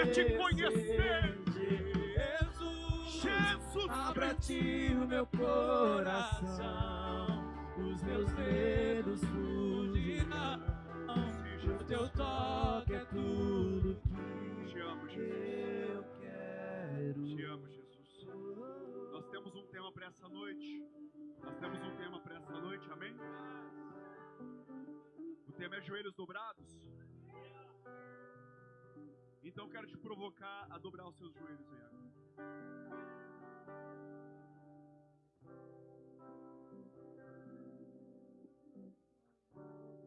quer te conhecer. Jesus, abra ti o meu coração, os meus medos fugirão. O teu toque é tudo que eu quero. Te amo, Jesus. Nós temos um tema para essa noite. Amém? O tema é joelhos dobrados. Então eu quero te provocar a dobrar os seus joelhos aí agora.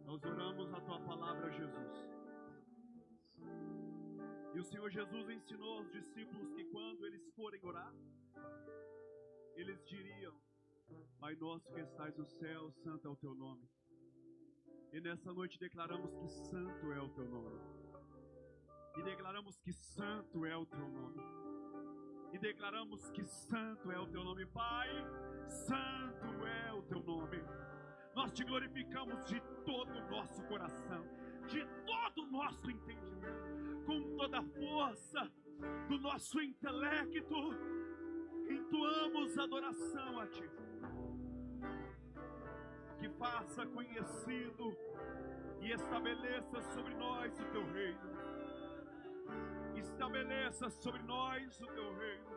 Nós oramos a tua palavra, Jesus. E o Senhor Jesus ensinou aos discípulos que quando eles forem orar, eles diriam: Pai nosso que estais no céu, santo é o teu nome. E nessa noite declaramos que santo é o teu nome. E declaramos que santo é o teu nome. E declaramos que santo é o teu nome, Pai. Santo é o teu nome. Nós te glorificamos de todo o nosso coração, de todo o nosso entendimento, com toda a força do nosso intelecto. Entoamos adoração a ti. Que faça conhecido e estabeleça sobre nós o teu reino. Estabeleça sobre nós o teu reino.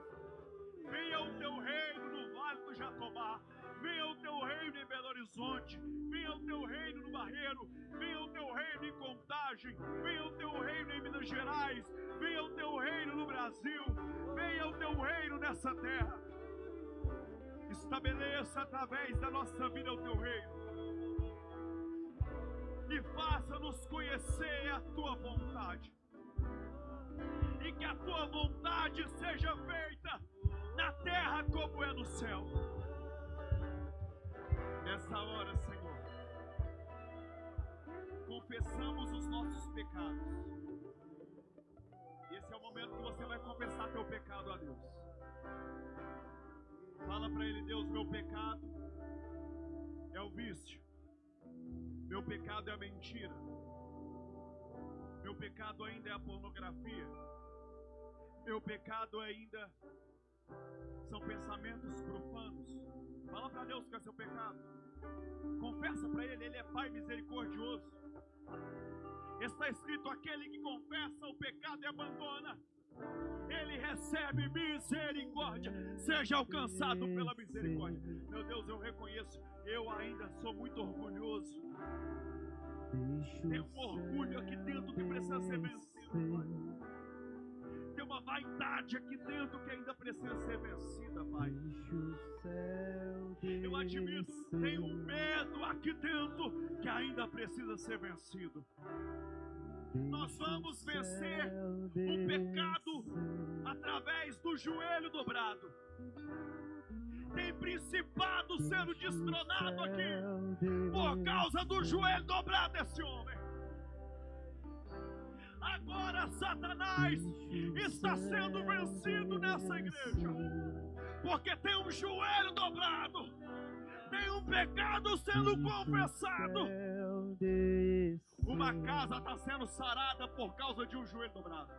Venha o teu reino no Vale do Jatobá. Venha o teu reino em Belo Horizonte. Venha o teu reino no Barreiro. Venha o teu reino em Contagem. Venha o teu reino em Minas Gerais. Venha o teu reino no Brasil. Venha o teu reino nessa terra. Estabeleça através da nossa vida o teu reino. E faça-nos conhecer a tua vontade. E que a tua vontade seja feita na terra como é no céu. Nessa hora, Senhor, confessamos os nossos pecados. Esse é o momento que você vai confessar teu pecado a Deus. Fala para Ele: Deus, meu pecado é o vício. Meu pecado é a mentira. Meu pecado ainda é a pornografia. Meu pecado ainda são pensamentos profanos. Fala para Deus que é seu pecado. Confessa para Ele, Ele é Pai misericordioso. Está escrito: aquele que confessa o pecado e abandona, ele recebe misericórdia. Seja alcançado pela misericórdia. Meu Deus, eu reconheço, eu ainda sou muito orgulhoso. Tem um orgulho aqui dentro que precisa ser vencido, Pai. Tem uma vaidade aqui dentro que ainda precisa ser vencida, Pai. Eu admito, tem um medo aqui dentro que ainda precisa ser vencido. Nós vamos vencer o pecado através do joelho dobrado. Tem principado sendo destronado aqui por causa do joelho dobrado desse homem. Agora Satanás está sendo vencido nessa igreja, porque tem um joelho dobrado, tem um pecado sendo confessado. Uma casa está sendo sarada por causa de um joelho dobrado.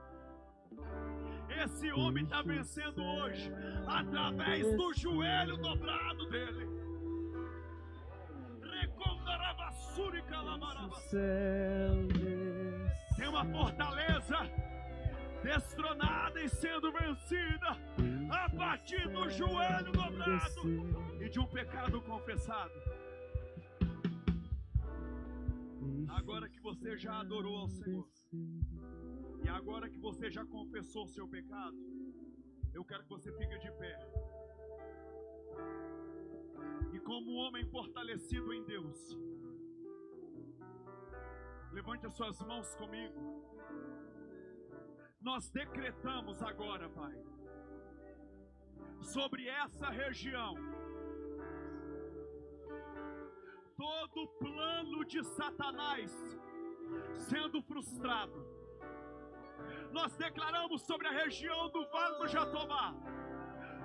Esse homem está vencendo hoje através do joelho dobrado dele. Tem uma fortaleza destronada e sendo vencida a partir do joelho dobrado e de um pecado confessado. Agora que você já adorou ao Senhor e agora que você já confessou o seu pecado, eu quero que você fique de pé. E como um homem fortalecido em Deus, levante as suas mãos comigo. Nós decretamos agora, Pai, sobre essa região, todo plano de Satanás sendo frustrado. Nós declaramos sobre a região do Vale do Jatobá,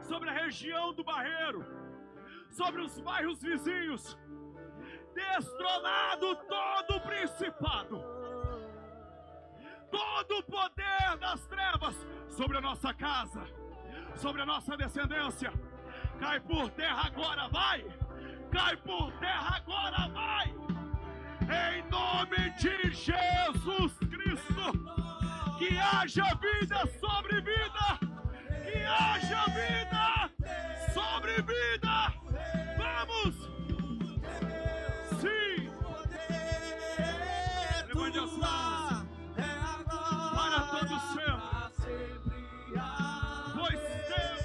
sobre a região do Barreiro, sobre os bairros vizinhos, destronado todo o principado, todo o poder das trevas trevas sobre a nossa casa, sobre a nossa descendência. Cai por terra agora, vai! Cai por terra agora, vai! Em nome de Jesus Cristo! Que haja vida sobre vida! Que haja vida sobre vida! Vamos! Sim! Levante as mãos para todo sempre, pois Deus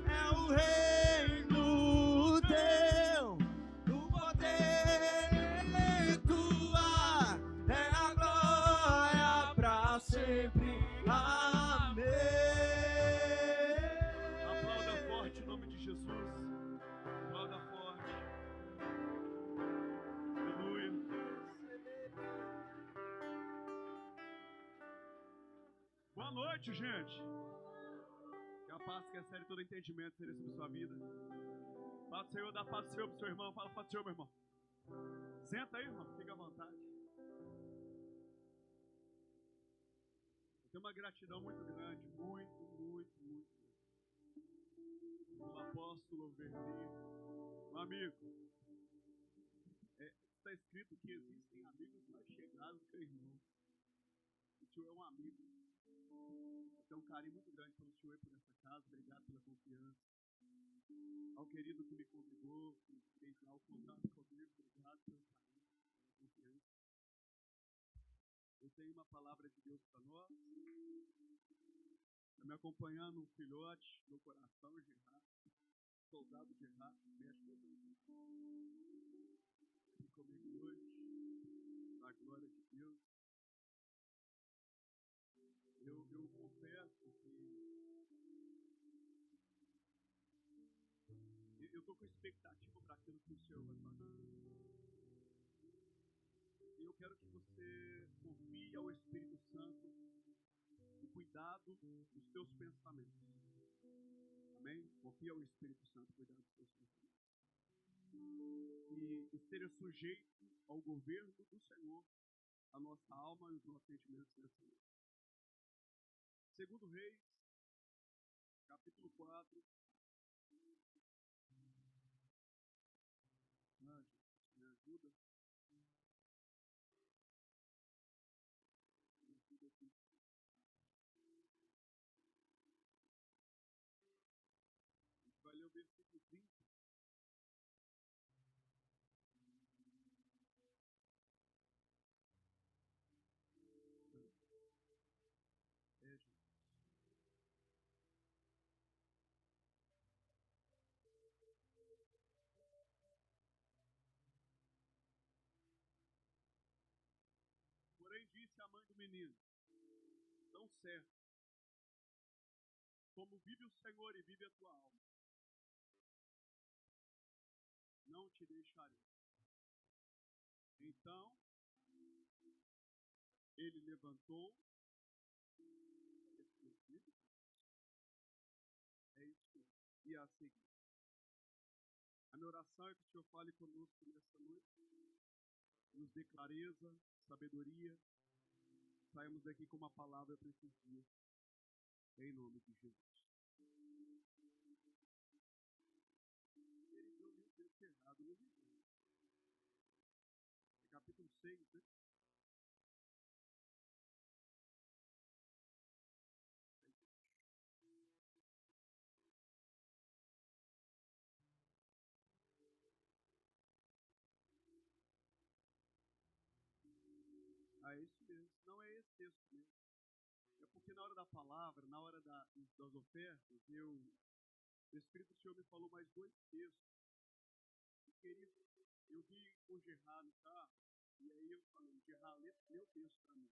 é o reino teu, o poder tua, é a glória para sempre. Amém. Aplauda forte em nome de Jesus. Aplauda forte. Aleluia. Boa noite, gente. Que a paz que excede todo entendimento seja sobre sua vida. Paz do Senhor, dá paz do Senhor pro seu irmão. Fala paz do Senhor, meu irmão. Senta aí, irmão. Fica à vontade. Eu tenho uma gratidão muito grande. Muito. O apóstolo Verli, um amigo. Está escrito que existem amigos mais chegados que irmãos. O tio é um amigo. Eu tenho um carinho muito grande pelo senhor e por essa casa. Obrigado pela confiança. Ao querido que me convidou, que fez lá o contato comigo, obrigado pelo carinho, pela confiança. Eu tenho uma palavra de Deus para nós. Está me acompanhando um filhote no coração, Gerard, soldado Gerard, mexe aqui comigo hoje, na glória de Deus. Eu confesso que eu estou com expectativa para aquilo que o Senhor vai fazer. E eu quero que você confie ao Espírito Santo o cuidado dos teus pensamentos. Amém? Confie ao Espírito Santo o cuidado dos teus pensamentos. E esteja sujeito ao governo do Senhor, a nossa alma e os nossos sentimentos nessa noite. Segundo Reis, capítulo 4. Ah, Jesus, me ajuda. Me ajuda aqui. A gente vai ler o versículo 30. Jesus. Porém disse a mãe do menino: tão certo como vive o Senhor e vive a tua alma, não te deixarei. Então ele levantou. É isso. E a seguir. A minha oração é que o Senhor fale conosco nessa noite, nos dê clareza, sabedoria. Saímos daqui com uma palavra para esses dias. Em nome de Jesus. Ele deu meu texto errado no livro. É capítulo 6, né? Ah, é isso mesmo. Não é esse texto mesmo. É porque na hora da palavra, na hora das ofertas, o Espírito do Senhor me falou mais dois textos. E, querido, eu vi com o Gerard no carro, e aí eu falei: Gerard, lê o texto para mim.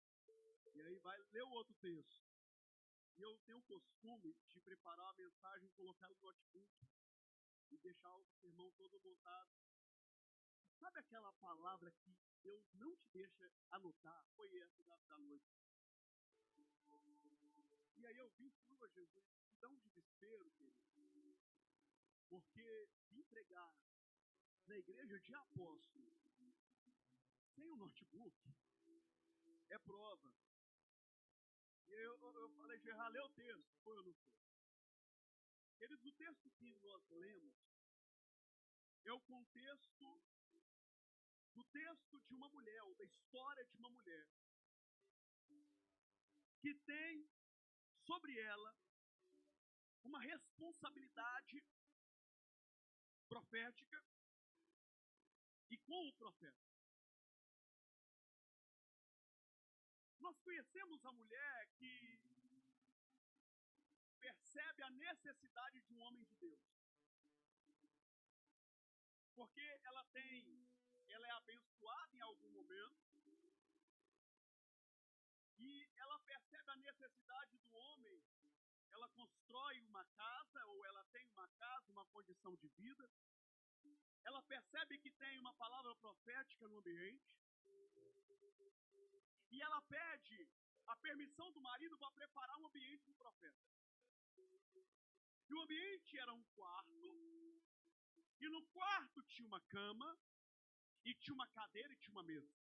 E aí vai ler o outro texto. E eu tenho o costume de preparar a mensagem, colocar no notebook e deixar o sermão todo montado. Sabe aquela palavra que Deus não te deixa anotar? Foi essa da noite. E aí eu vim, Senhor Jesus, me dá um desespero, querido. Porque vim pregar na igreja de apóstolo sem o notebook é prova E eu falei, Gerard, lê o texto. Foi ou não foi? Queridos, o texto que nós lemos é o contexto do texto de uma mulher, ou da história de uma mulher, que tem sobre ela uma responsabilidade profética e com o profeta. Nós conhecemos a mulher que percebe a necessidade de um homem de Deus. Porque ela é abençoada em algum momento e ela percebe a necessidade do homem. Ela constrói uma casa, ou ela tem uma casa, uma condição de vida. Ela percebe que tem uma palavra profética no ambiente. E ela pede a permissão do marido para preparar um ambiente para o profeta. E o ambiente era um quarto. E no quarto tinha uma cama. E tinha uma cadeira e tinha uma mesa.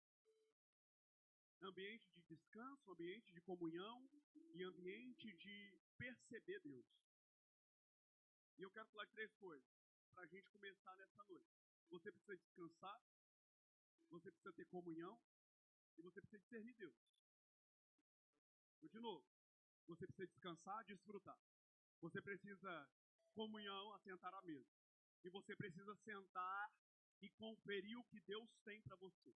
Ambiente de descanso, ambiente de comunhão e ambiente de perceber Deus. E eu quero falar de 3 coisas para a gente começar nessa noite. Você precisa descansar, você precisa ter comunhão e você precisa discernir Deus. De novo, você precisa descansar, desfrutar. Você precisa comunhão, assentar à mesa. E você precisa sentar e conferir o que Deus tem para você.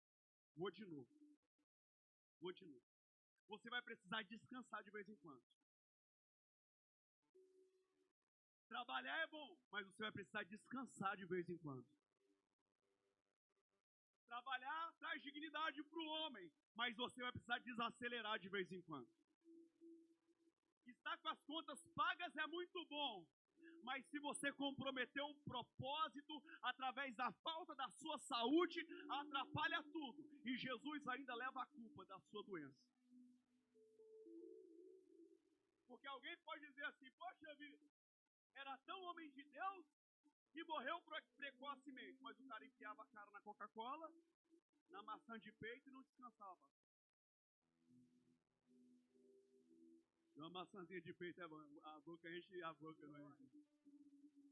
Vou de novo. Você vai precisar descansar de vez em quando. Trabalhar é bom, mas você vai precisar descansar de vez em quando. Trabalhar traz dignidade para o homem, mas você vai precisar desacelerar de vez em quando. Estar com as contas pagas é muito bom, mas se você comprometer um propósito através da falta da sua saúde, atrapalha tudo. E Jesus ainda leva a culpa da sua doença. Porque alguém pode dizer assim, poxa vida, era tão homem de Deus que morreu precocemente. Mas o cara enfiava a cara na Coca-Cola, na maçã de peito e não descansava. Uma maçãzinha de peito é bom, a boca enche a boca, não é?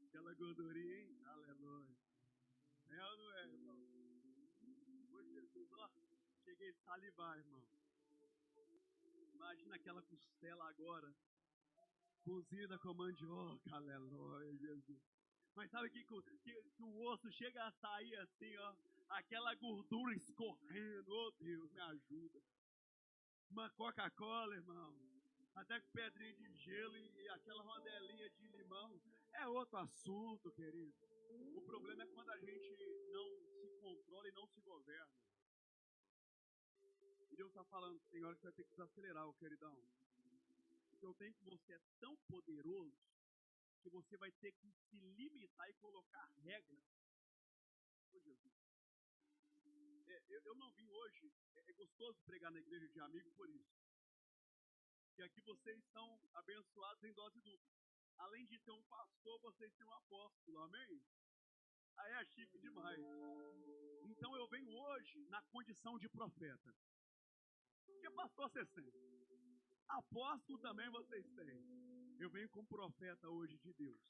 Aquela gordurinha, hein? Aleluia. É ou não é, irmão? Ô Jesus, ó, cheguei a salivar, irmão. Imagina aquela costela agora, cozida com mandioca, aleluia, Jesus. Mas sabe que o osso chega a sair assim, ó, aquela gordura escorrendo, oh Deus, me ajuda. Uma Coca-Cola, irmão, até com pedrinha de gelo e aquela rodelinha de limão, é outro assunto, querido. O problema é quando a gente não se controla e não se governa. E Deus está falando, tem hora que você vai ter que desacelerar, queridão. O que eu tenho com você é tão poderoso que você vai ter que se limitar e colocar regras. Ô Jesus. Eu não vim hoje, é gostoso pregar na igreja de amigo por isso. Que aqui vocês são abençoados em dose dupla. Além de ter um pastor, vocês têm um apóstolo, amém? Aí é chique demais. Então eu venho hoje na condição de profeta. Que pastor vocês têm? Apóstolo também vocês têm. Eu venho como profeta hoje de Deus.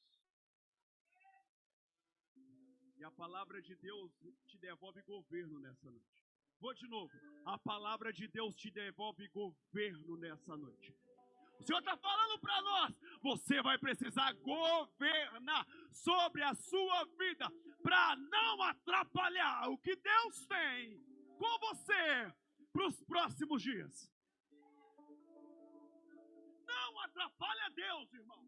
E a palavra de Deus te devolve governo nessa noite. Vou de novo. A palavra de Deus te devolve governo nessa noite. O Senhor está falando para nós. Você vai precisar governar sobre a sua vida para não atrapalhar o que Deus tem com você para os próximos dias. Não atrapalha Deus, irmão.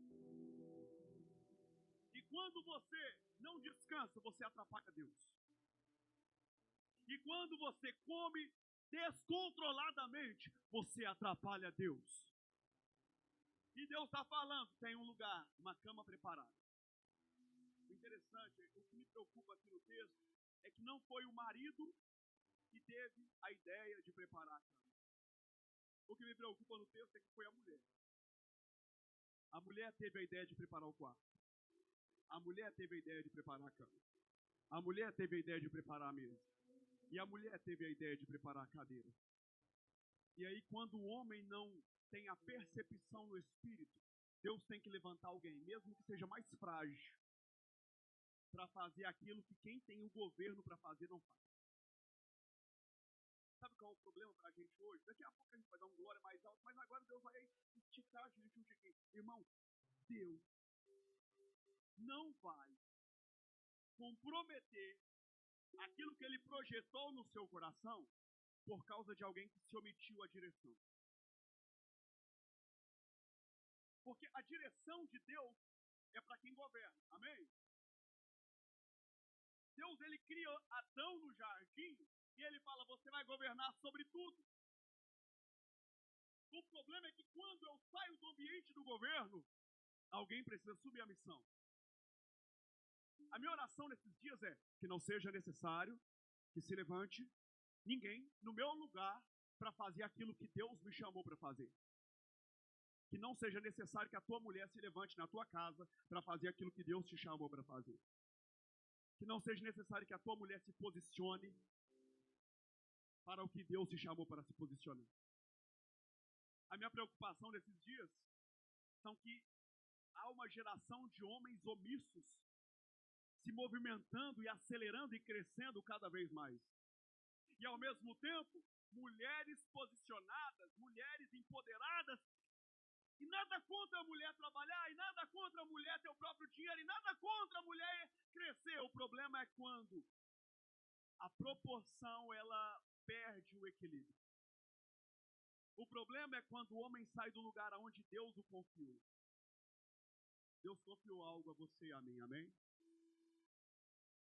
E quando você não descansa, você atrapalha Deus. E quando você come descontroladamente, você atrapalha Deus. E Deus está falando, tem um lugar, uma cama preparada. O interessante, o que me preocupa aqui no texto, é que não foi o marido que teve a ideia de preparar a cama. O que me preocupa no texto é que foi a mulher. A mulher teve a ideia de preparar o quarto. A mulher teve a ideia de preparar a cama. A mulher teve a ideia de preparar a mesa. E a mulher teve a ideia de preparar a cadeira. E aí, quando o homem não tem a percepção no espírito, Deus tem que levantar alguém, mesmo que seja mais frágil, para fazer aquilo que quem tem o governo para fazer não faz. Sabe qual é o problema para a gente hoje? Daqui a pouco a gente vai dar um glória mais alto, mas agora Deus vai esticar a gente um tiquinho. Irmão, Deus não vai comprometer aquilo que Ele projetou no seu coração por causa de alguém que se omitiu a direção. Porque a direção de Deus é para quem governa, amém? Deus, Ele cria Adão no jardim e Ele fala, você vai governar sobre tudo. O problema é que quando eu saio do ambiente do governo, alguém precisa assumir a missão. A minha oração nesses dias é que não seja necessário que se levante ninguém no meu lugar para fazer aquilo que Deus me chamou para fazer. Que não seja necessário que a tua mulher se levante na tua casa para fazer aquilo que Deus te chamou para fazer. Que não seja necessário que a tua mulher se posicione para o que Deus te chamou para se posicionar. A minha preocupação nesses dias são que há uma geração de homens omissos se movimentando e acelerando e crescendo cada vez mais. E ao mesmo tempo, mulheres posicionadas, mulheres empoderadas, e nada contra a mulher trabalhar, e nada contra a mulher ter o próprio dinheiro, e nada contra a mulher crescer. O problema é quando a proporção ela perde o equilíbrio. O problema é quando o homem sai do lugar aonde Deus o confiou. Deus confiou algo a você, amém, amém?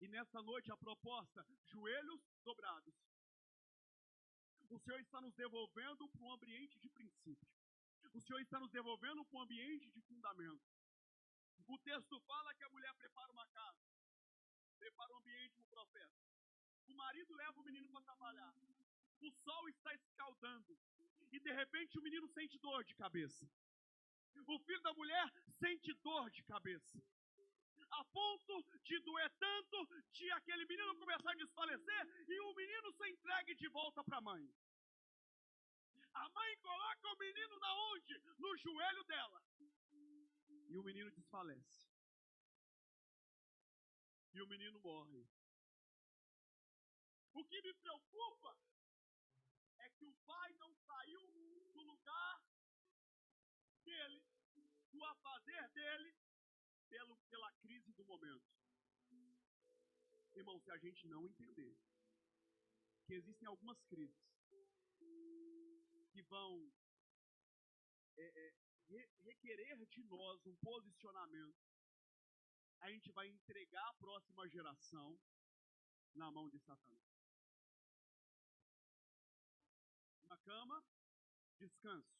E nessa noite a proposta, joelhos dobrados. O Senhor está nos devolvendo para um ambiente de princípio. O Senhor está nos devolvendo para um ambiente de fundamento. O texto fala que a mulher prepara uma casa, prepara um ambiente para o profeta. O marido leva o menino para trabalhar. O sol está escaldando. E de repente o menino sente dor de cabeça. O filho da mulher sente dor de cabeça. A ponto de doer tanto, de aquele menino começar a desfalecer e o menino ser entregue de volta para a mãe. A mãe coloca o menino na onde? No joelho dela. E o menino desfalece. E o menino morre. O que me preocupa é que o pai não saiu do lugar dele, do afazer dele, pela crise do momento. Irmão, se a gente não entender que existem algumas crises que vão requerer de nós um posicionamento, a gente vai entregar a próxima geração na mão de Satanás. Uma cama, descanso.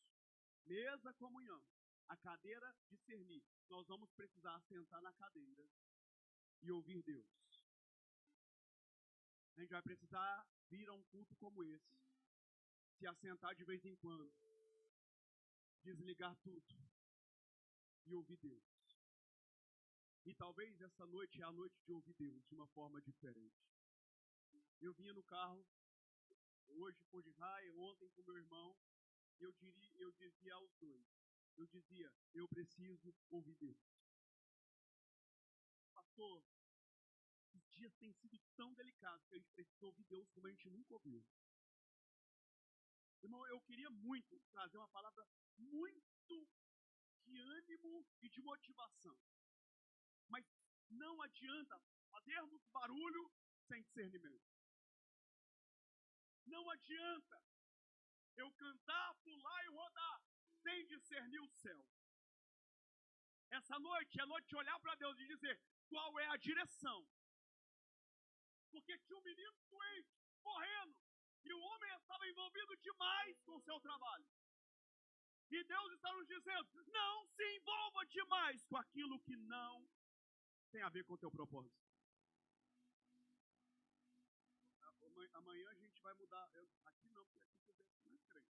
Mesa, comunhão. A cadeira, discernir. Nós vamos precisar sentar na cadeira e ouvir Deus. A gente vai precisar vir a um culto como esse, se assentar de vez em quando, desligar tudo e ouvir Deus. E talvez essa noite é a noite de ouvir Deus de uma forma diferente. Eu vinha no carro, hoje com o Jai, ontem com meu irmão, e eu dizia aos dois, eu preciso ouvir Deus. Pastor, os dias têm sido tão delicados que a gente precisa ouvir Deus como a gente nunca ouviu. Irmão, eu queria muito trazer uma palavra muito de ânimo e de motivação. Mas não adianta fazermos barulho sem discernimento. Não adianta eu cantar, pular e rodar sem discernir o céu. Essa noite é noite de olhar para Deus e dizer qual é a direção. Porque tinha um menino doente, morrendo, e o homem estava envolvido demais com o seu trabalho. E Deus está nos dizendo, não se envolva demais com aquilo que não tem a ver com o teu propósito. Amanhã a gente vai mudar. Aqui não, porque aqui você é mais crente.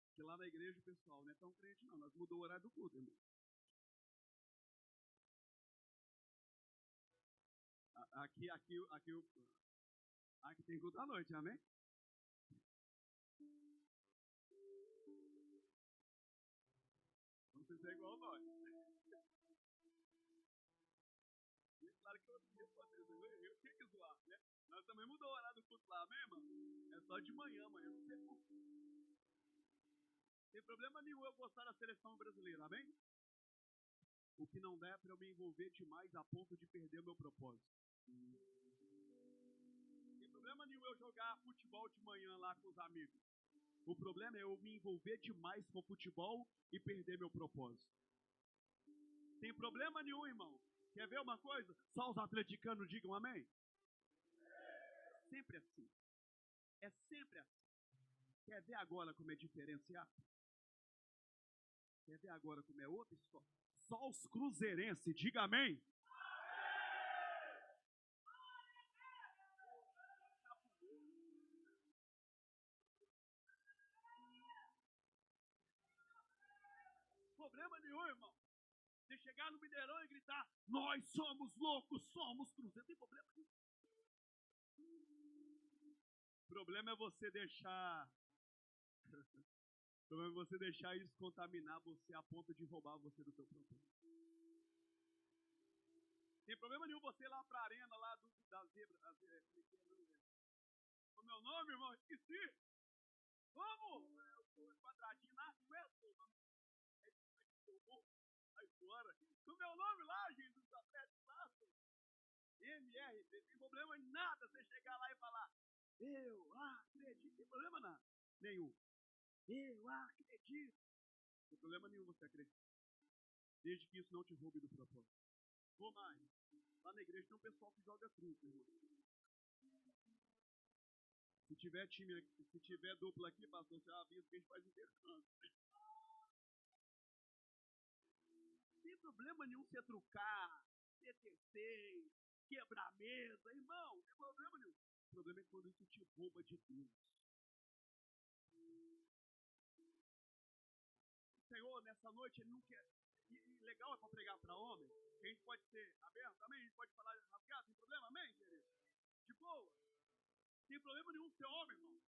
Porque lá na igreja o pessoal não é tão crente não. Nós mudamos o horário do culto, irmão. Aqui tem culto à noite, amém? Vocês é igual nós. E é claro que eu tinha que zoar, né? Nós também mudou o horário do culto lá, amém, irmão? É só de manhã, amanhã não sei por quê. Tem problema nenhum eu gostar da seleção brasileira, amém? O que não dá é para eu me envolver demais a ponto de perder o meu propósito. Tem problema nenhum eu jogar futebol de manhã lá com os amigos. O problema é eu me envolver demais com futebol e perder meu propósito. Tem problema nenhum, irmão. Quer ver uma coisa? Só os atleticanos digam amém. Sempre assim. É sempre assim. Quer ver agora como é diferenciado? Quer ver agora como é outra história? Só os cruzeirenses, diga amém. Problema nenhum, irmão. Você chegar no Mineirão e gritar, nós somos loucos, somos cruzeiros. Não tem problema nenhum. O problema é você deixar. O problema é você deixar isso contaminar você a ponto de roubar você do seu propósito. Tem problema nenhum você ir lá pra arena lá da zebra. O meu nome, irmão, esqueci. Vamos! Quadradinho lá, não é o nome. Aí fora. O meu nome lá, gente, dos atletas lá. MR, não tem problema em nada você chegar lá e falar. Eu acredito. Não tem problema nada. Nenhum. Eu acredito. Não tem problema nenhum você acreditar. Desde que isso não te roube do propósito. Ou mais. Lá na igreja tem um pessoal que joga truco, irmão. Se tiver time aqui, se tiver dupla aqui, pastor, você avisa que a gente faz intercâmbio. Não tem problema nenhum você trucar, CTC, quebrar a mesa, irmão, não tem problema nenhum. O problema é quando isso te rouba de Deus. O Senhor, nessa noite, Ele não quer. E legal é para pregar para homem, que a gente pode ser aberto, amém? A gente pode falar rasgado, sem problema, amém, querido? De boa. Tem problema nenhum ser homem, irmão.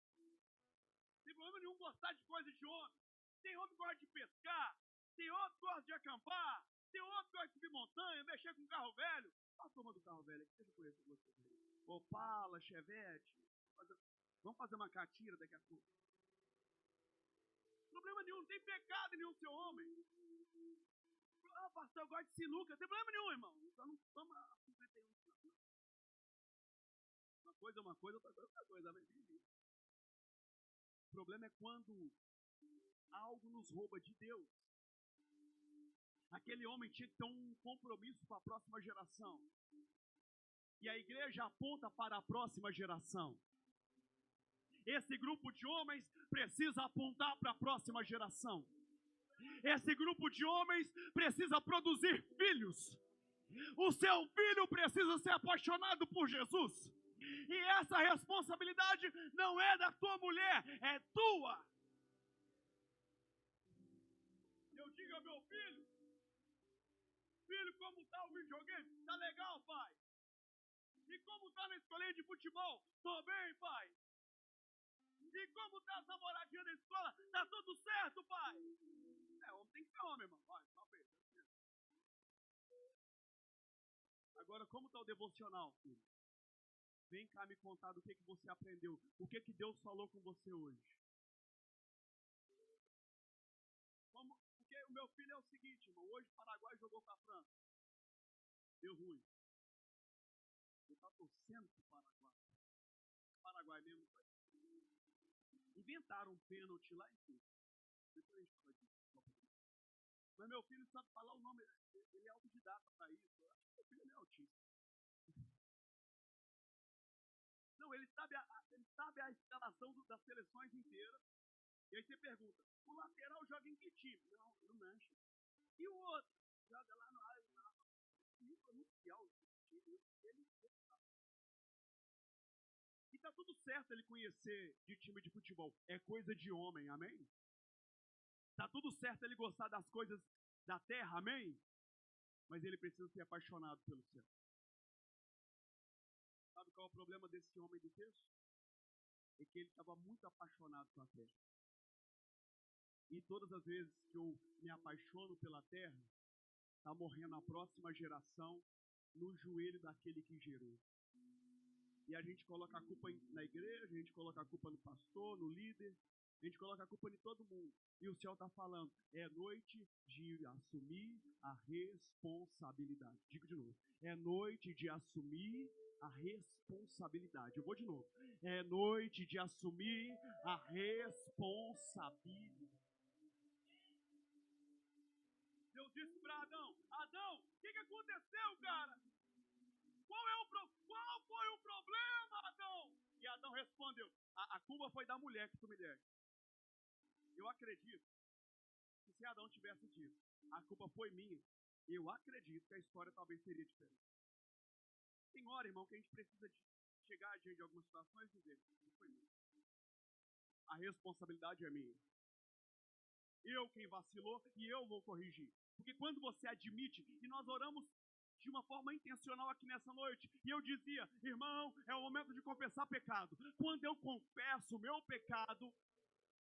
Tem problema nenhum gostar de coisas de homem. Tem outro que gosta de pescar. Tem outro que gosta de acampar. Tem outro que gosta de subir montanha, mexer com carro velho. Qual a turma do carro velho aqui? Deixa eu conhecer vocês aí. Opala, Chevette. Vamos fazer uma catira daqui a pouco. Problema nenhum, não tem pecado em nenhum ser homem. Ah, pastor, eu gosto de sinuca. Não tem problema nenhum, irmão. Só não toma 51. Uma coisa é uma coisa, outra coisa é outra coisa. O problema é quando algo nos rouba de Deus. Aquele homem tinha que ter um compromisso com a próxima geração. E a igreja aponta para a próxima geração. Esse grupo de homens precisa apontar para a próxima geração. Esse grupo de homens precisa produzir filhos. O seu filho precisa ser apaixonado por Jesus. E essa responsabilidade não é da tua mulher, é tua. Eu digo ao meu filho, filho, como tá o videogame? Tá legal, pai? E como tá na escolinha de futebol? Tô bem, pai. E como tá as namoradinhas da escola? Tá tudo certo, pai? É, homem tem que ser homem, irmão. Vai, só feito. Agora, como tá o devocional, filho? Vem cá me contar do que você aprendeu. O que Deus falou com você hoje. Porque o meu filho é o seguinte, irmão. Hoje o Paraguai jogou com a França. Deu ruim. Ele tá torcendo pro Paraguai. O Paraguai mesmo foi. Inventaram um pênalti lá em cima. Depois a gente fala disso. Mas meu filho sabe falar o nome. Ele é autodidata para isso. Eu acho que meu filho é autista. Não, ele sabe a escalação das seleções inteiras. E aí você pergunta, o lateral joga em que time? Não, no Manchester. E o outro? Joga lá no Arsenal. E pronunciar o time, ele sabe. E tá tudo certo ele conhecer de time de futebol. É coisa de homem, amém? Tá tudo certo ele gostar das coisas da terra, amém? Mas ele precisa ser apaixonado pelo céu. Sabe qual é o problema desse homem do texto? É que ele estava muito apaixonado com a terra. E todas as vezes que eu me apaixono pela terra, está morrendo a próxima geração no joelho daquele que gerou. E a gente coloca a culpa na igreja, a gente coloca a culpa no pastor, no líder, a gente coloca a culpa em todo mundo. E o céu está falando, é noite de assumir a responsabilidade. Digo de novo, é noite de assumir a responsabilidade. Eu vou de novo. É noite de assumir a responsabilidade. Deus disse para Adão, Adão, o que aconteceu, cara? Qual foi o problema, Adão? E Adão respondeu, a culpa foi da mulher que tu me deste. Eu acredito que se Adão tivesse dito, a culpa foi minha, eu acredito que a história talvez seria diferente. Tem hora, irmão, que a gente precisa de chegar diante de algumas situações e dizer, não foi minha. A responsabilidade é minha. Eu quem vacilou e eu vou corrigir. Porque quando você admite, e nós oramos de uma forma intencional aqui nessa noite, e eu dizia, irmão, é o momento de confessar pecado. Quando eu confesso o meu pecado,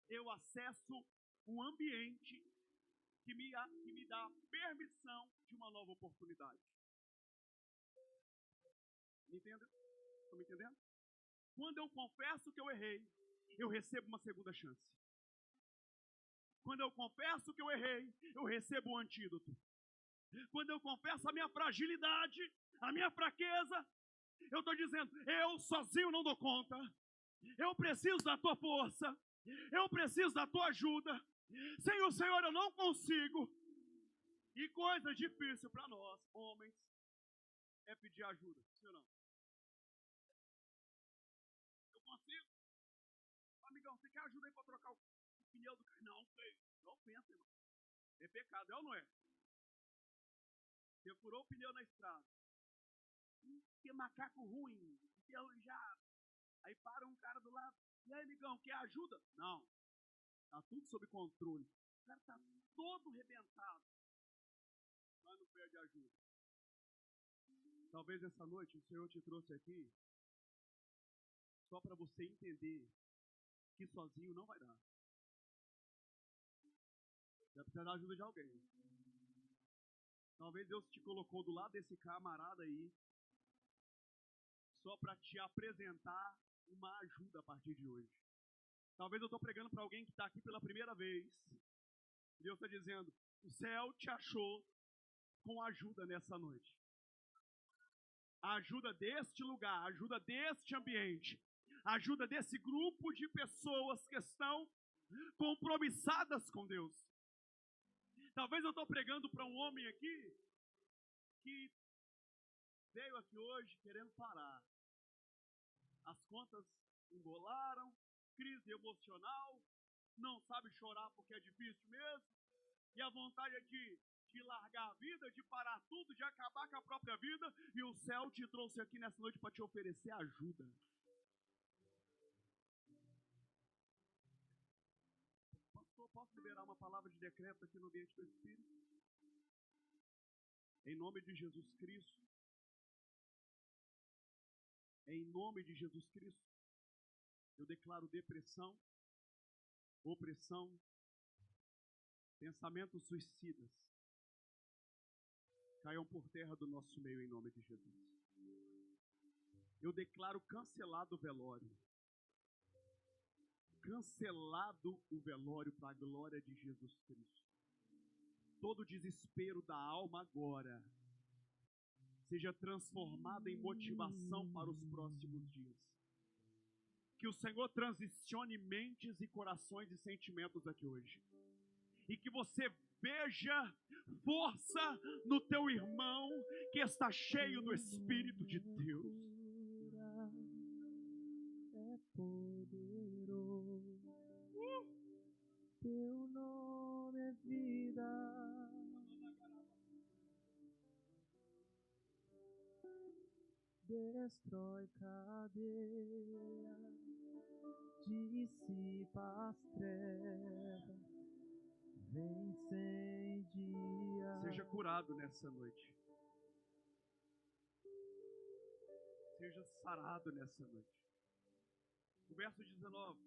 eu acesso um ambiente que me dá permissão de uma nova oportunidade. Me entendem? Estão me entendendo? Quando eu confesso que eu errei, eu recebo uma segunda chance. Quando eu confesso que eu errei, eu recebo um antídoto. Quando eu confesso a minha fragilidade, a minha fraqueza, eu estou dizendo, eu sozinho não dou conta. Eu preciso da tua força. Eu preciso da tua ajuda. Sem o Senhor eu não consigo. E coisa difícil para nós, homens, é pedir ajuda. Sim ou não? Eu consigo. Amigão, você quer ajuda aí para trocar o pneu do carro? Não, sei. Não pensa, irmão. É pecado, é ou não é? Você furou o pneu na estrada. Que macaco ruim, enferrujado. Aí para um cara do lado. E aí, amigão, quer ajuda? Não. Tá tudo sob controle. O cara tá todo arrebentado. Mas não pede ajuda. Talvez essa noite o Senhor te trouxe aqui só para você entender que sozinho não vai dar. Vai precisar da ajuda de alguém. Talvez Deus te colocou do lado desse camarada aí só para te apresentar uma ajuda a partir de hoje. Talvez eu estou pregando para alguém que está aqui pela primeira vez. Deus está dizendo, o céu te achou com ajuda nessa noite. A ajuda deste lugar, a ajuda deste ambiente, a ajuda desse grupo de pessoas que estão compromissadas com Deus. Talvez eu estou pregando para um homem aqui que veio aqui hoje querendo parar. As contas embolaram, crise emocional, não sabe chorar porque é difícil mesmo, e a vontade é de largar a vida, de parar tudo, de acabar com a própria vida, e o céu te trouxe aqui nessa noite para te oferecer ajuda. Pastor, posso liberar uma palavra de decreto aqui no ambiente do Espírito? Em nome de Jesus Cristo. Em nome de Jesus Cristo. Eu declaro depressão, opressão, pensamentos suicidas caiam por terra do nosso meio em nome de Jesus. Eu declaro cancelado o velório. Cancelado o velório para a glória de Jesus Cristo. Todo desespero da alma agora seja transformado em motivação para os próximos dias. Que o Senhor transicione mentes e corações e sentimentos aqui hoje. E que você veja força no teu irmão que está cheio do Espírito de Deus. É poderoso. Teu nome é vida. Destrói cadeia, dissipa as trevas, vem sem dia. Seja curado nessa noite. Seja sarado nessa noite. O verso 19.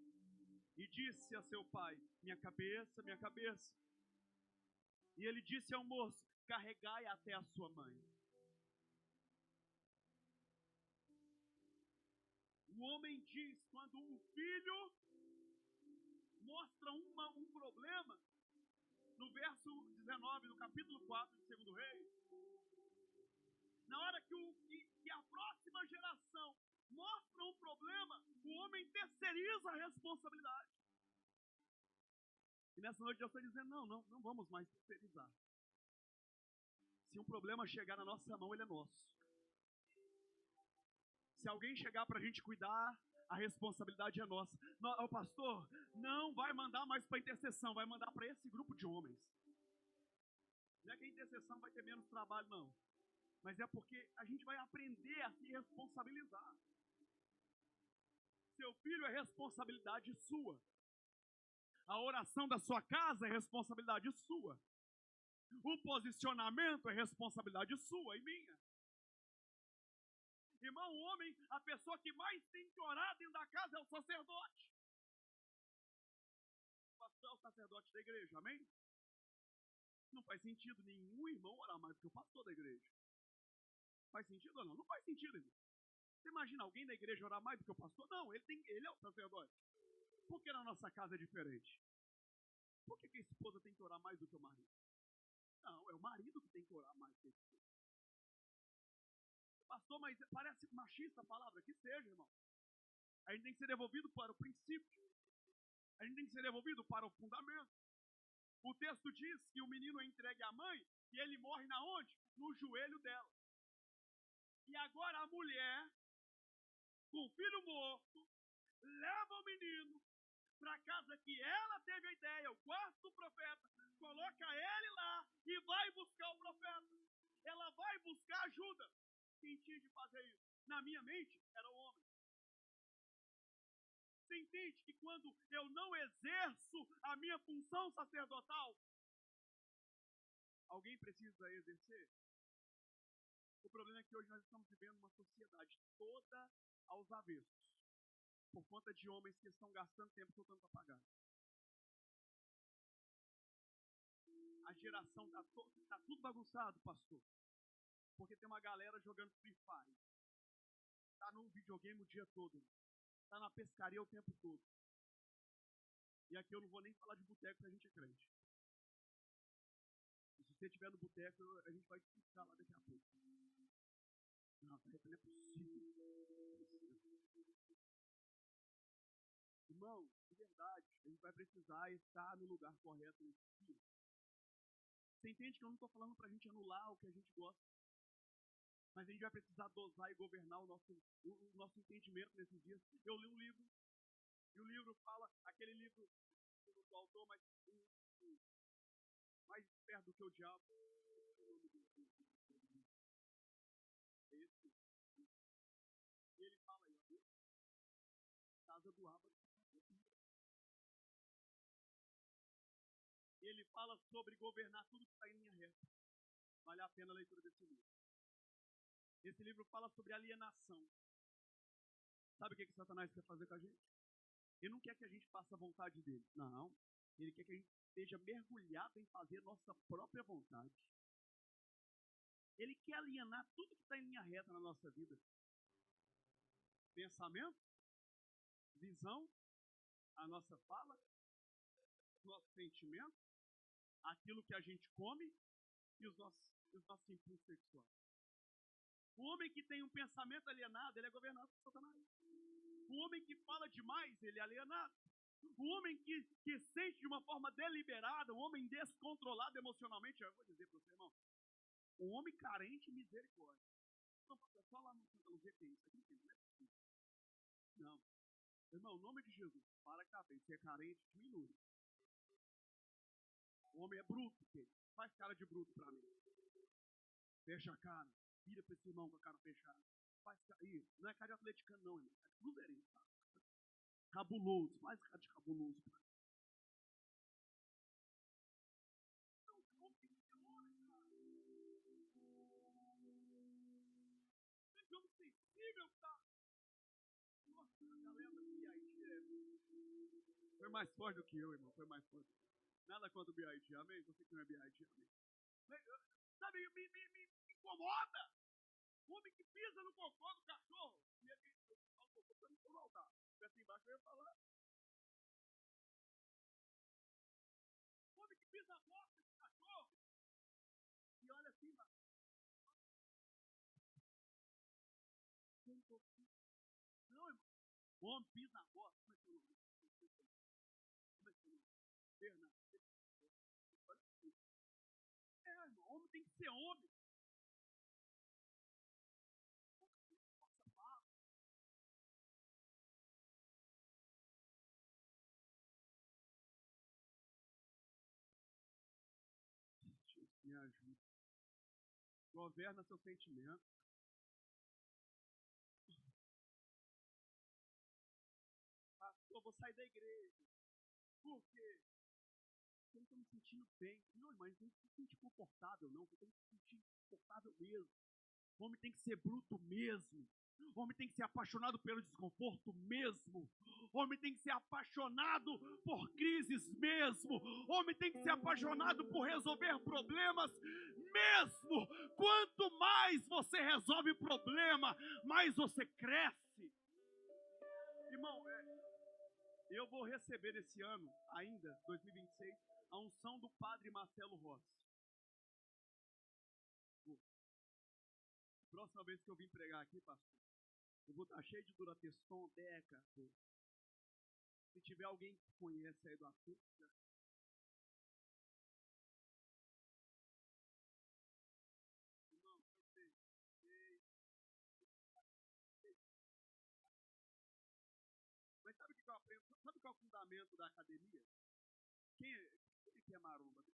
e disse a seu pai: minha cabeça, minha cabeça. E ele disse ao moço: carregai até a sua mãe. O homem diz, quando o filho mostra um problema, no verso 19 do capítulo 4 de 2 Reis, na hora que a próxima geração mostra um problema, o homem terceiriza a responsabilidade. E nessa noite eu estou dizendo, não vamos mais terceirizar. Se um problema chegar na nossa mão, ele é nosso. Se alguém chegar para a gente cuidar, a responsabilidade é nossa. O pastor não vai mandar mais para intercessão, vai mandar para esse grupo de homens. Não é que a intercessão vai ter menos trabalho, não. Mas é porque a gente vai aprender a se responsabilizar. Seu filho é responsabilidade sua. A oração da sua casa é responsabilidade sua. O posicionamento é responsabilidade sua e minha. Irmão, o homem, a pessoa que mais tem que orar dentro da casa é o sacerdote. O pastor é o sacerdote da igreja, amém? Não faz sentido nenhum irmão orar mais do que o pastor da igreja. Faz sentido ou não? Não faz sentido, irmão. Você imagina alguém da igreja orar mais do que o pastor? Não, ele é o sacerdote. Por que na nossa casa é diferente? Por que a esposa tem que orar mais do que o marido? Não, é o marido que tem que orar mais do que a esposa. Pastor, mas parece machista a palavra, que seja, irmão. A gente tem que ser devolvido para o princípio. A gente tem que ser devolvido para o fundamento. O texto diz que o menino é entregue à mãe e ele morre na onde? No joelho dela. E agora a mulher, com o filho morto, leva o menino para a casa que ela teve a ideia, o quarto do profeta, coloca ele lá e vai buscar o profeta. Ela vai buscar ajuda. Quem tinha de fazer isso? Na minha mente, era o homem. Você entende que quando eu não exerço a minha função sacerdotal, alguém precisa exercer? O problema é que hoje nós estamos vivendo uma sociedade toda aos avessos, por conta de homens que estão gastando tempo soltando papagaio. A geração está tudo bagunçado, pastor. Porque tem uma galera jogando Free Fire. Está no videogame o dia todo. Está na pescaria o tempo todo. E aqui eu não vou nem falar de boteco, porque a gente é crente. E se você estiver no boteco, a gente vai te explicar lá daqui a pouco. Não, não é possível. Irmão, de verdade, a gente vai precisar estar no lugar correto nesse dia. Você entende que eu não estou falando para a gente anular o que a gente gosta, mas a gente vai precisar dosar e governar o nosso entendimento nesses dias. Eu li um livro, e o livro fala, aquele livro do autor, mas mais perto do que o diabo. É esse. E ele fala aí, ó, casa do Abba. Ele fala sobre governar tudo que está em linha reta. Vale a pena a leitura desse livro. Esse livro fala sobre alienação. Sabe o que Satanás quer fazer com a gente? Ele não quer que a gente faça a vontade dele. Não. Ele quer que a gente esteja mergulhado em fazer nossa própria vontade. Ele quer alienar tudo que está em linha reta na nossa vida. Pensamento, visão, a nossa fala, nosso sentimento, aquilo que a gente come e os nossos impulsos sexuais. O homem que tem um pensamento alienado, ele é governado por Satanás. O homem que fala demais, ele é alienado. O homem que sente de uma forma deliberada, o homem descontrolado emocionalmente, eu vou dizer para você, irmão, o homem carente, misericórdia. Não, pastor, só lá no Santa Luzia que tem isso aqui, não é possível. Não. Irmão, em nome de Jesus, para a cabeça, se é carente, diminui. O homem é bruto, querido. Faz cara de bruto para mim. Fecha a cara. Vira para esse irmão com a cara fechada. Faz cara. Isso. Não é cara de atleticano, não, irmão. É de cruzeirense, tá? Cabuloso. Faz cara de cabuloso. Não, como que você olha, cara? Esse homem sensível, tá? Nossa, a galera tá aqui aí direto. Foi mais forte do que eu, irmão. Foi mais forte. Nada contra o BID, amém? Você que não é BID, amém? Sabe, me incomoda. O homem que pisa no cocô do cachorro. E ele fala o cocô pra não voltar. Se assim embaixo eu ia falar. O homem que pisa a bosta do cachorro. E olha assim, mano. Não, irmão. O homem pisa a bosta. Como é que eu não? Como é que eu não? Bernardo. Irmão. Homem tem que ser homem. Me ajuda. Governa seu sentimento. Pastor, vou sair da igreja. Por quê? Eu não estou me sentindo bem. Não, mas não tem que se sentir confortável, não. Você tem que se sentir confortável mesmo. O homem tem que ser bruto mesmo. O homem tem que ser apaixonado pelo desconforto mesmo. O homem tem que ser apaixonado por crises mesmo. O homem tem que ser apaixonado por resolver problemas mesmo. Quanto mais você resolve problema, mais você cresce. Irmão, eu vou receber esse ano, ainda, 2026, a unção do Padre Marcelo Rossi. Próxima vez que eu vim pregar aqui, pastor, eu vou estar cheio de Durateston, Deca. Se tiver alguém que conhece aí do assunto, irmão, eu sei. Mas sabe o que eu aprendo? Sabe qual é o fundamento da academia? Quem é que é maromba?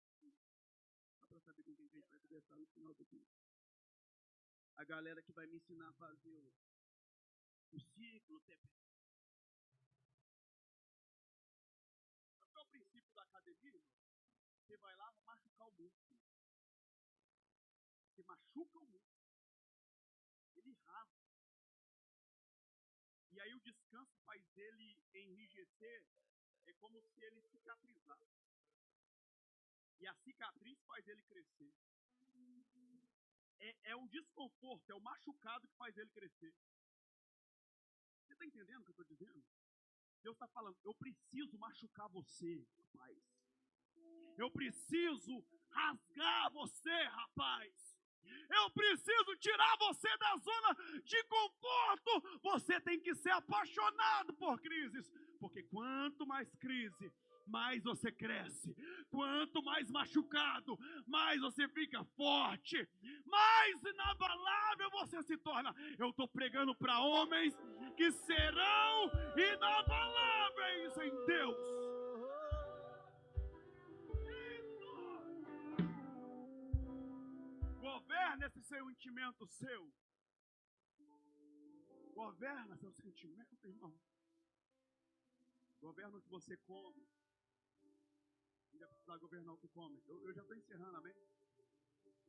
Só para saber com quem a gente vai conversar no final do vídeo. A galera que vai me ensinar a fazer o ciclo, o TP. Qual é o princípio da academia, irmão? Você vai lá machucar o músculo. Você machuca o músculo. Ele rasga. E aí o descanso faz ele enrijecer. É como se ele cicatrizasse. E a cicatriz faz ele crescer. É o desconforto, é o machucado que faz ele crescer. Você está entendendo o que eu estou dizendo? Deus está falando, eu preciso machucar você, rapaz. Eu preciso rasgar você, rapaz. Eu preciso tirar você da zona de conforto. Você tem que ser apaixonado por crises. Porque quanto mais crise, mais você cresce. Quanto mais machucado, mais você fica forte. Mais inabalável você se torna. Eu estou pregando para homens que serão inabaláveis em Deus. Governa esse sentimento seu. Governa seu sentimento, irmão. Governa o que você come. Não vai precisar governar o que come. Eu já estou encerrando, amém?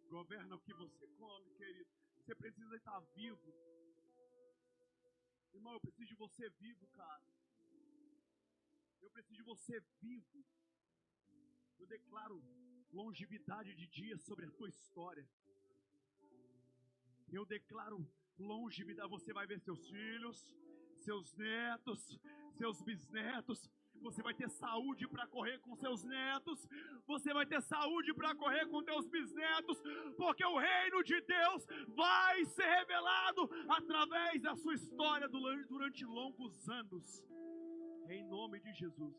Governa o que você come, querido. Você precisa estar vivo. Irmão, eu preciso de você vivo, cara. Eu preciso de você vivo. Eu declaro longevidade de dias sobre a tua história. Eu declaro longevidade. Você vai ver seus filhos, seus netos, seus bisnetos. Você vai ter saúde para correr com seus netos. Você vai ter saúde para correr com teus bisnetos. Porque o reino de Deus vai ser revelado através da sua história durante longos anos. Em nome de Jesus.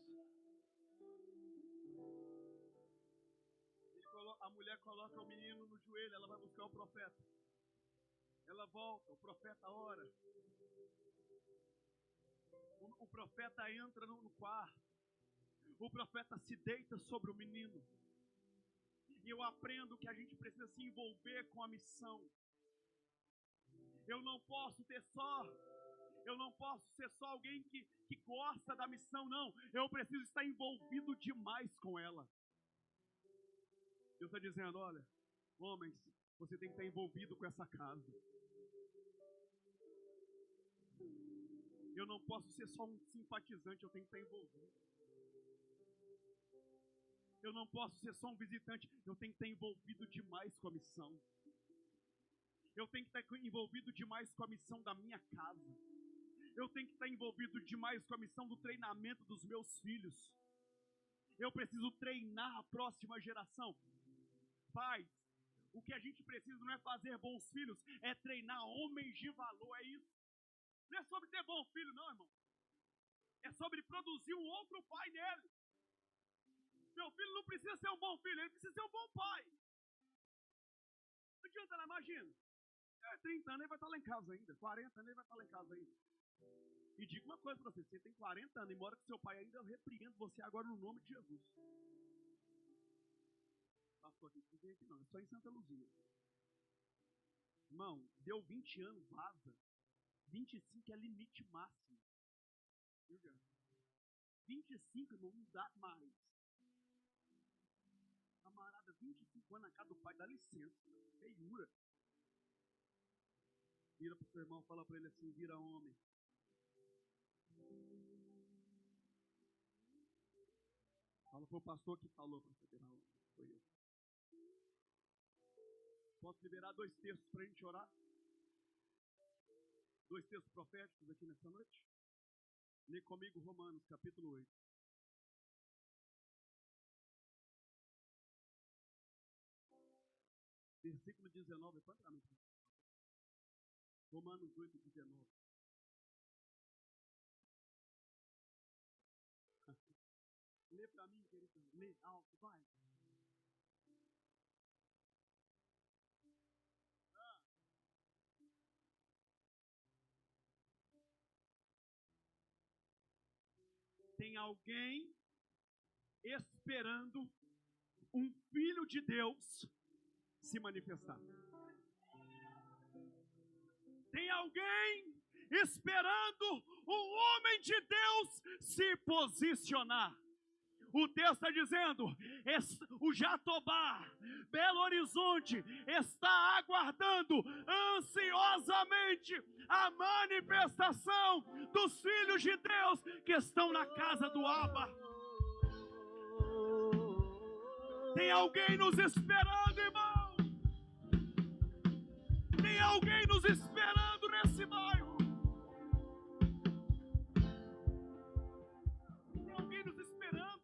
A mulher coloca o menino no joelho. Ela vai buscar o profeta. Ela volta, o profeta ora. O profeta entra no quarto. O profeta se deita sobre o menino. E eu aprendo que a gente precisa se envolver com a missão. Eu não posso ser só alguém que gosta da missão, não. Eu preciso estar envolvido demais com ela. Deus está dizendo, olha, homens, você tem que estar envolvido com essa casa. Eu não posso ser só um simpatizante, eu tenho que estar envolvido. Eu não posso ser só um visitante. Eu tenho que estar envolvido demais com a missão. Eu tenho que estar envolvido demais com a missão da minha casa. Eu tenho que estar envolvido demais com a missão do treinamento dos meus filhos. Eu preciso treinar a próxima geração. Pais, o que a gente precisa não é fazer bons filhos, é treinar homens de valor, é isso. Não é sobre ter bom filho não, irmão. É sobre produzir um outro pai nele. Meu filho não precisa ser um bom filho, ele precisa ser um bom pai. Não adianta, não, imagina. 30 anos ele vai estar lá em casa ainda, 40 anos ele vai estar lá em casa ainda. E digo uma coisa para você, você tem 40 anos, embora que seu pai ainda, eu repreendo você agora no nome de Jesus. Pastor, não tem aqui não, é só em Santa Luzia. Irmão, deu 20 anos, vaza. 25 é limite máximo. 25, irmão, não dá mais. Camarada, 25 anos na casa do pai, dá licença. Feiura. Vira pro seu irmão, fala para ele assim, vira homem. Fala, foi o pastor que falou para você virar homem. Foi eu. Posso liberar 2 textos para a gente orar? 2 textos proféticos aqui nessa noite? Lê comigo Romanos, capítulo 8. Versículo 19, pode entrar no Romanos 8, 19. Lê para mim, querido. Lê alto, vai. Tem alguém esperando um filho de Deus se manifestar. Tem alguém esperando um homem de Deus se posicionar. O texto está dizendo, o Jatobá, Belo Horizonte, está aguardando ansiosamente a manifestação dos filhos de Deus que estão na casa do Abba. Tem alguém nos esperando, irmão. Tem alguém nos esperando nesse bairro. Tem alguém nos esperando.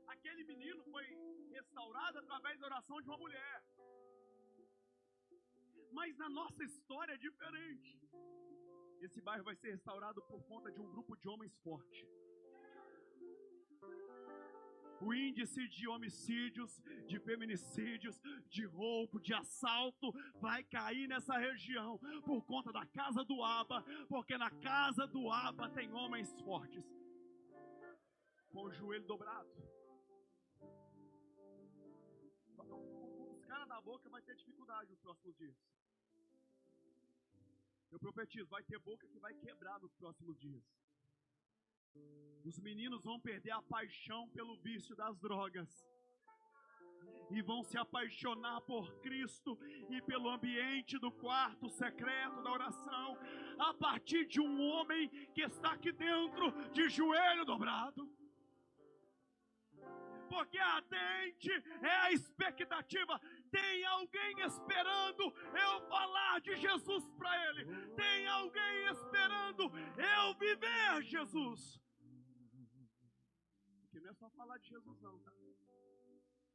Aquele menino foi restaurado através da oração de uma mulher. Mas na nossa história é diferente. Esse bairro vai ser restaurado por conta de um grupo de homens fortes. O índice de homicídios, de feminicídios, de roubo, de assalto vai cair nessa região por conta da casa do Abba, porque na casa do Abba tem homens fortes com o joelho dobrado. Os caras da boca vai ter dificuldade nos próximos dias. Eu profetizo, vai ter boca que vai quebrar nos próximos dias. Os meninos vão perder a paixão pelo vício das drogas e vão se apaixonar por Cristo e pelo ambiente do quarto secreto da oração, a partir de um homem que está aqui dentro de joelho dobrado. Porque ardente é a expectativa. Tem alguém esperando eu falar de Jesus para ele. Tem alguém esperando eu viver Jesus. Porque não é só falar de Jesus não, tá?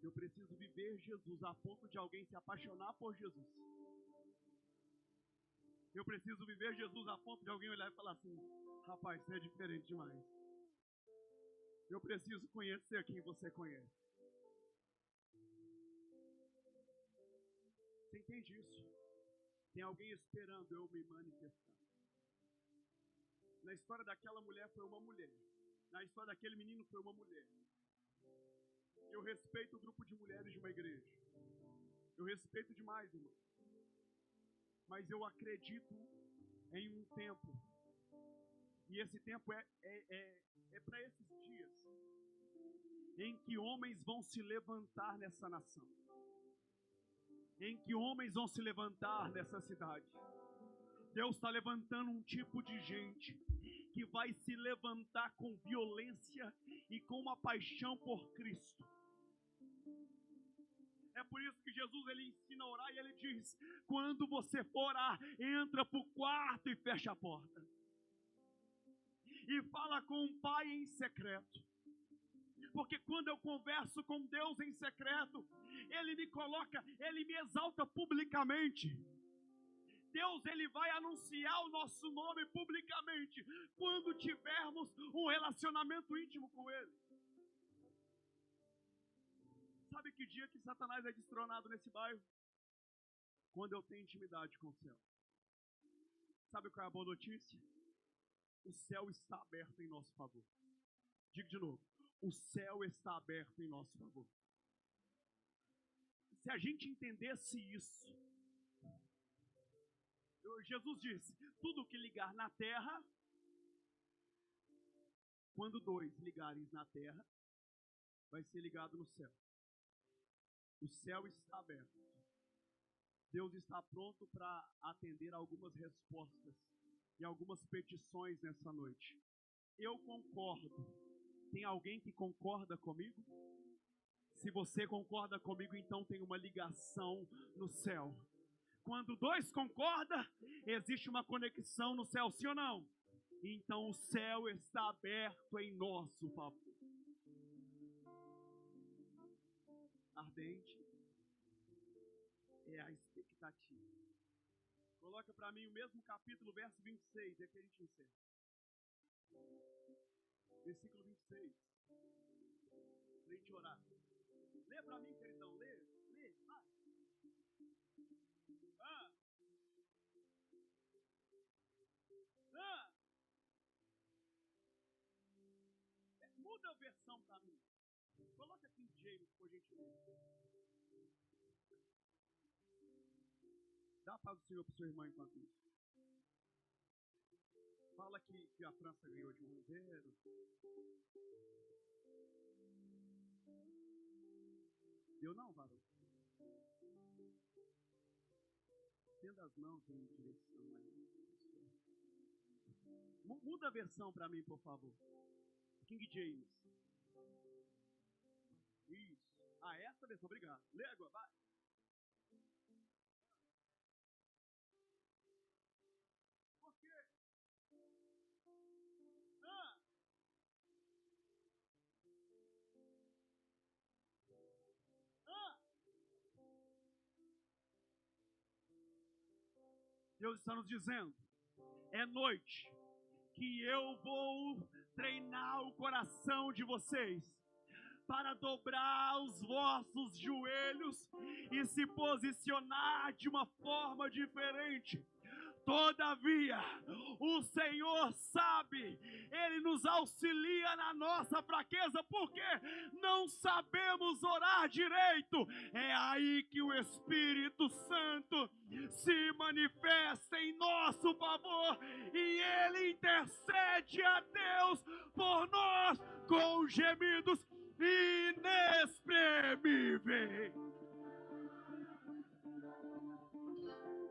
Eu preciso viver Jesus a ponto de alguém se apaixonar por Jesus. Eu preciso viver Jesus a ponto de alguém olhar e falar assim, rapaz, você é diferente demais. Eu preciso conhecer quem você conhece. Você entende isso? Tem alguém esperando eu me manifestar. Na história daquela mulher foi uma mulher. Na história daquele menino foi uma mulher. Eu respeito o grupo de mulheres de uma igreja. Eu respeito demais, irmão. Mas eu acredito em um tempo. E esse tempo é para esses dias. Em que homens vão se levantar nessa nação. Em que homens vão se levantar nessa cidade. Deus está levantando um tipo de gente que vai se levantar com violência e com uma paixão por Cristo. É por isso que Jesus ele ensina a orar e ele diz: quando você for orar, entra para o quarto e fecha a porta. E fala com o Pai em secreto. Porque quando eu converso com Deus em secreto, Ele me coloca, Ele me exalta publicamente. Deus ele vai anunciar o nosso nome publicamente quando tivermos um relacionamento íntimo com Ele. Sabe que dia que Satanás é destronado nesse bairro? Quando eu tenho intimidade com o céu. Sabe qual é a boa notícia? O céu está aberto em nosso favor. Digo de novo. O céu está aberto em nosso favor. Se a gente entendesse isso, Jesus disse: tudo que ligar na terra, quando dois ligarem na terra, vai ser ligado no céu. O céu está aberto. Deus está pronto para atender algumas respostas e algumas petições nessa noite. Eu concordo. Tem alguém que concorda comigo? Se você concorda comigo, então tem uma ligação no céu. Quando dois concordam, existe uma conexão no céu, sim ou não? Então o céu está aberto em nosso favor. Ardente é a expectativa. Coloca para mim o mesmo capítulo, verso 26, é que a gente encerra. Versículo 26. Pra gente orar. Lê para mim, queridão, lê, vai. Muda a versão para mim. Coloca aqui em James, por gentileza. Dá a paz do Senhor para o seu irmão enquanto isso. Fala que a França ganhou de 1-0. Deu não, varão? Estenda as mãos em direção aí. Muda a versão para mim, por favor. King James. Isso. Essa versão, obrigado. Lê agora, vai. Por quê? Deus está nos dizendo: é noite que eu vou treinar o coração de vocês para dobrar os vossos joelhos e se posicionar de uma forma diferente. Todavia, o Senhor sabe, Ele nos auxilia na nossa fraqueza, porque não sabemos orar direito. É aí que o Espírito Santo se manifesta em nosso favor e Ele intercede a Deus por nós com gemidos inexprimíveis.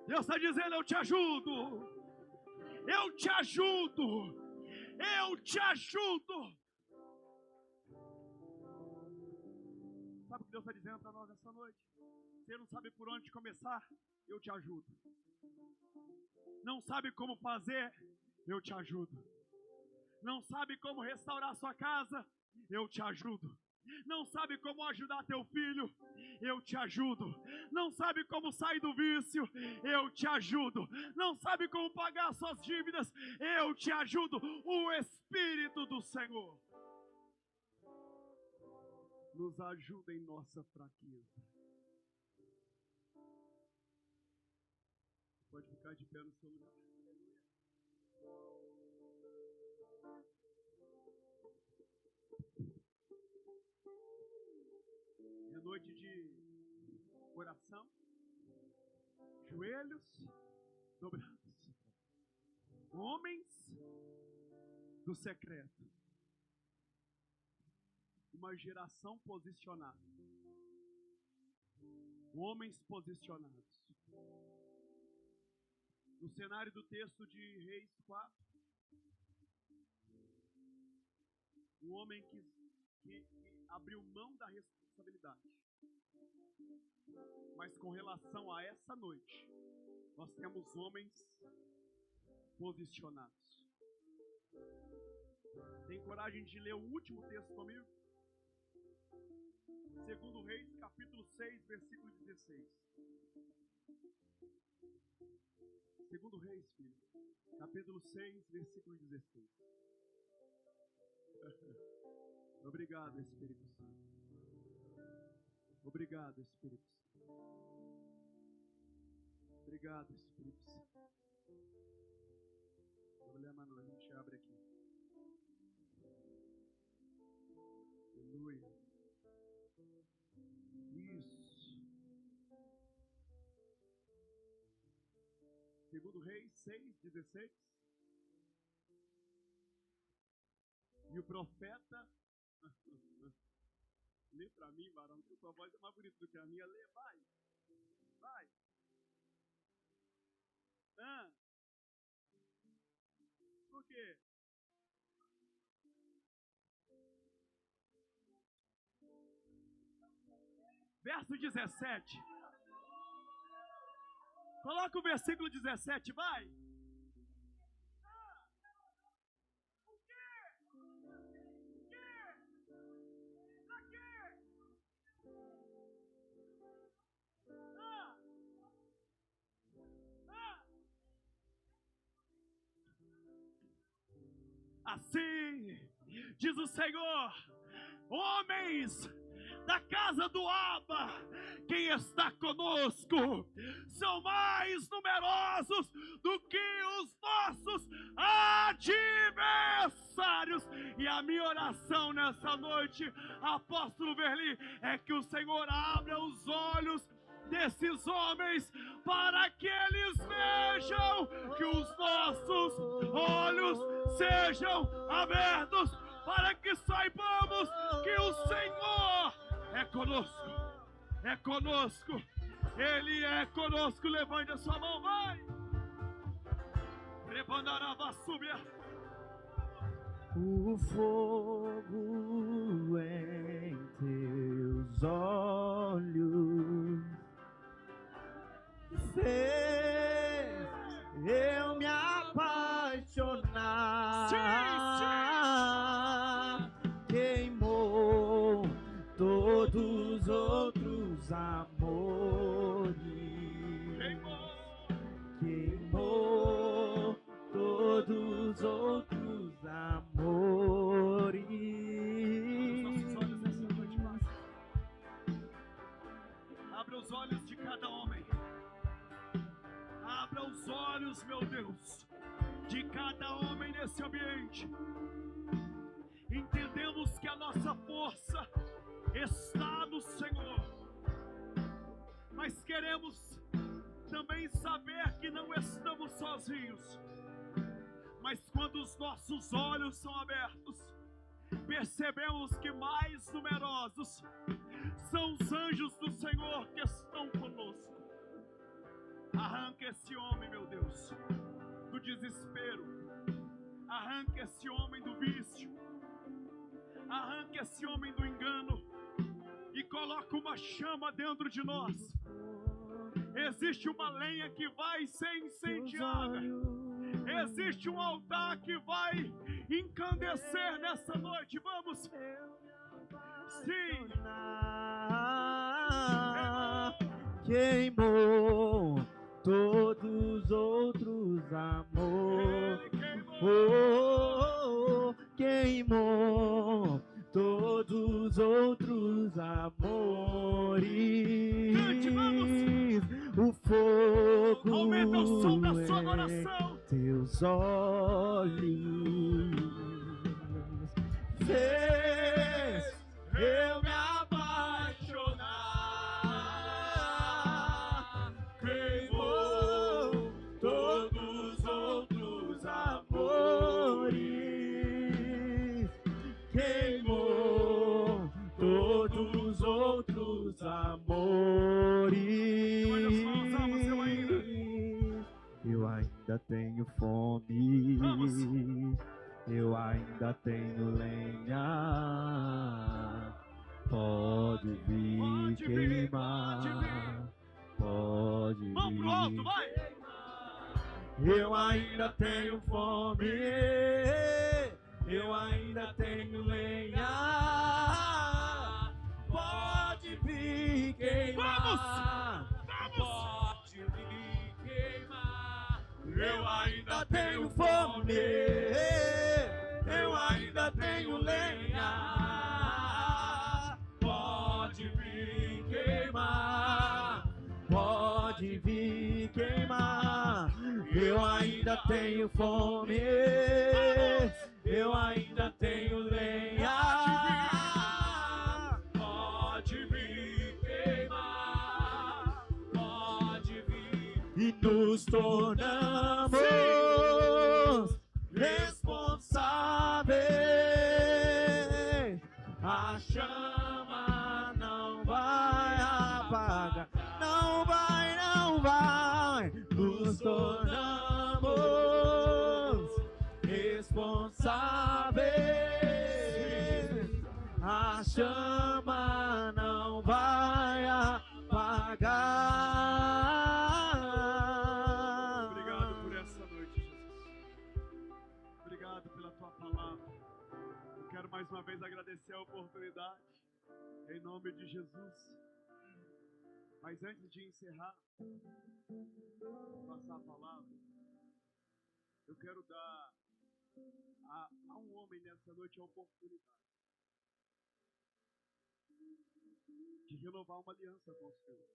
Deus está dizendo: eu te ajudo, eu te ajudo, eu te ajudo. Sabe o que Deus está dizendo para nós nessa noite? Você não sabe por onde começar? Eu te ajudo. Não sabe como fazer? Eu te ajudo. Não sabe como restaurar sua casa? Eu te ajudo. Não sabe como ajudar teu filho? Eu te ajudo. Não sabe como sair do vício? Eu te ajudo. Não sabe como pagar suas dívidas? Eu te ajudo. O Espírito do Senhor nos ajuda em nossa fraqueza. Pode ficar de pé no seu lugar. É noite de oração, joelhos dobrados, homens do secreto, uma geração posicionada, homens posicionados. No cenário do texto de Reis 4, um homem que que abriu mão da responsabilidade. Mas com relação a essa noite, nós temos homens posicionados. Tem coragem de ler o último texto comigo? 2 Reis, capítulo 6, versículo 16. 2 Reis, filho, capítulo 6, versículo 16. Obrigado, Espírito Santo. Obrigado, Espírito Santo. Obrigado, Espírito Santo. Problema não, a gente abre aqui. Aleluia. Isso. 2 Reis 6, 16. E o profeta... Lê pra mim, varão, que a sua voz é mais bonita do que a minha. Lê, vai. Vai. Por quê? Verso 17. Coloca o versículo 17, vai. O quê? O quê? Pra quê? Assim diz o Senhor: homens da casa do Abba, quem está conosco, são mais numerosos do que os nossos adversários. E a minha oração nessa noite, apóstolo Verli, é que o Senhor abra os olhos desses homens, para que eles vejam, que os nossos olhos sejam abertos, para que saibamos que o Senhor é conosco, é conosco, Ele é conosco. Levante a sua mão, vai. O fogo em teus olhos fez eu me apaixonar. Queimou todos os outros amores, queimou todos os outros amores. Abra os olhos de cada homem. Abra os olhos, meu Deus, de cada homem nesse ambiente. Entendemos que a nossa força está no Senhor, mas queremos também saber que não estamos sozinhos. Mas quando os nossos olhos são abertos, percebemos que mais numerosos são os anjos do Senhor que estão conosco. Arranca esse homem, meu Deus, do desespero. Arranca esse homem do vício. Arranca esse homem do engano e coloca uma chama dentro de nós. Existe uma lenha que vai ser incendiada. Existe um altar que vai encandecer nessa noite. Vamos. Sim. Queimou todos os outros amores. Queimou todos os outros amores. Cante, vamos. O fogo aumenta o som da sua oração. Teus olhos fez eu me apaixonar. Queimou todos os outros amores. Queimou todos os outros amores. Eu ainda tenho fome. Vamos. Eu ainda tenho lenha. Eu ainda tenho fome, eu ainda tenho lenha. Pode vir queimar, pode vir queimar. Eu ainda tenho fome, eu ainda tenho lenha. Pode vir queimar, pode vir queimar. Eu ainda tenho fome, eu ainda tenho lenha. Pode vir queimar, pode vir. E nos tornamos responsáveis. A chama não vai apagar, não vai, não vai. Nos tornamos responsáveis. A chama não vai apagar. Obrigado por essa noite, Jesus. Obrigado pela tua palavra. Eu quero mais uma vez agradecer a oportunidade, em nome de Jesus. Mas antes de encerrar, passar a palavra, eu quero dar a um homem nessa noite a oportunidade de renovar uma aliança com o Senhor,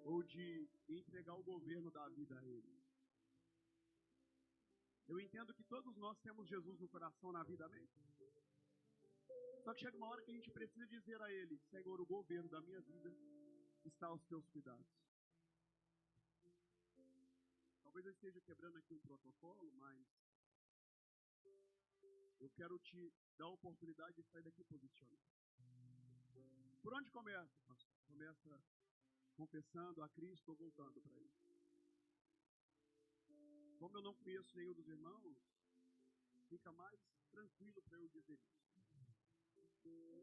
ou de entregar o governo da vida a Ele. Eu entendo que todos nós temos Jesus no coração, na vida, amém? Só que chega uma hora que a gente precisa dizer a Ele: Senhor, o governo da minha vida está aos teus cuidados. Talvez eu esteja quebrando aqui um protocolo, mas eu quero te dar a oportunidade de sair daqui posicionado. Por onde começa, pastor? Começa confessando a Cristo ou voltando para Ele. Como eu não conheço nenhum dos irmãos, fica mais tranquilo para eu dizer isso.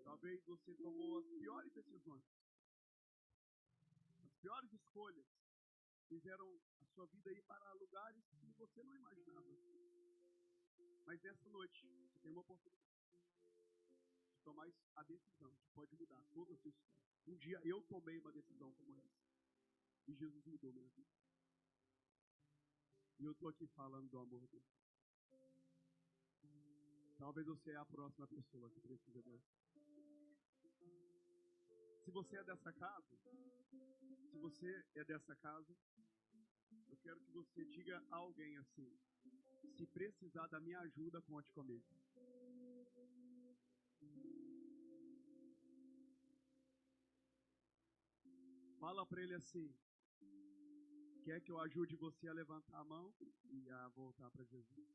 Talvez você tomou as piores decisões, as piores escolhas, fizeram a sua vida ir para lugares que você não imaginava. Mas nessa noite, você tem uma oportunidade de tomar a decisão que pode mudar toda a sua história. Um dia eu tomei uma decisão como essa, e Jesus mudou minha vida. E eu estou aqui falando do amor dele. Talvez você é a próxima pessoa que precisa dessa. Se você é dessa casa, eu quero que você diga a alguém assim: se precisar da minha ajuda, conte comigo. Fala para ele assim: quer que eu ajude você a levantar a mão e a voltar para Jesus?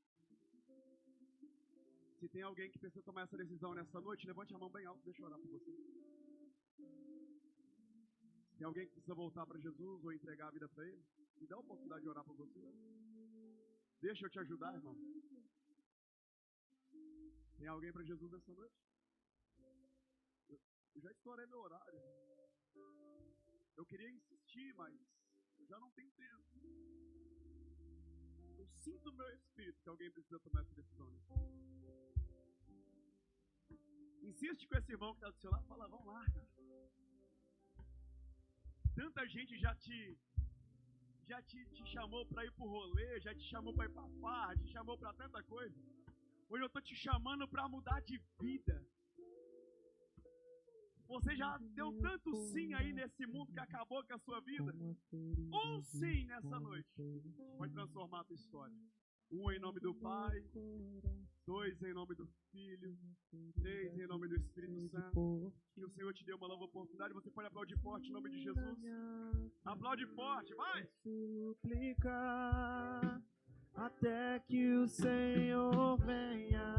Se tem alguém que precisa tomar essa decisão nessa noite, levante a mão bem alto, deixa eu orar por você. Se tem alguém que precisa voltar para Jesus ou entregar a vida para Ele, me dá a oportunidade de orar por você. Deixa eu te ajudar, irmão. Tem alguém para Jesus nessa noite? Eu já estourei meu horário. Eu queria insistir, mas eu já não tenho tempo. Eu sinto no meu espírito que alguém precisa tomar essa decisão. Insiste com esse irmão que está do seu lado, fala: vamos lá, cara. Tanta gente já te chamou para ir pro rolê, já te chamou para ir pra farra, te chamou para tanta coisa. Hoje eu estou te chamando para mudar de vida. Você já deu tanto sim aí nesse mundo que acabou com a sua vida. Um sim nessa noite vai transformar a tua história. 1 em nome do Pai, 2 em nome do Filho, 3 em nome do Espírito Santo. Que o Senhor te dê uma nova oportunidade. Você pode aplaudir forte em nome de Jesus. Aplaude forte, vai! Suplicar até que o Senhor venha.